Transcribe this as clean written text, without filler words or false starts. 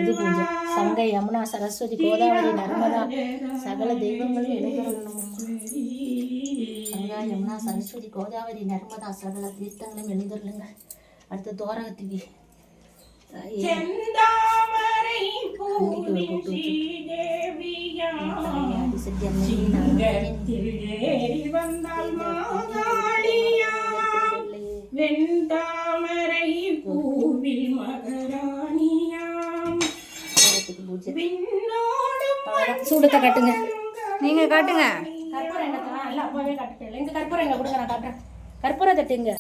இது பூஜை. சங்கை, யமுனா, சரஸ்வதி, கோதாவரி, நர்மதா சகல தெய்வங்களும் எழுதணும். சங்கா, யமுனா, சரஸ்வதி, கோதாவரி, நர்மதா சகல தீர்த்தங்களும் எழுதலுங்க. அடுத்து தோரகத்திவி வெண்தாமரை பூவில் மகராணியாம் சூடத்தை காட்டுங்க. நீங்க காட்டுங்க. கற்பூரம் எண்ணெய் எல்லாம் அப்பவே காட்டுப்பேன். இங்க கற்பூரம் எண்ணெய் கொடுங்க, நான் காட்டுறேன். கற்பூரம் தட்டுங்க.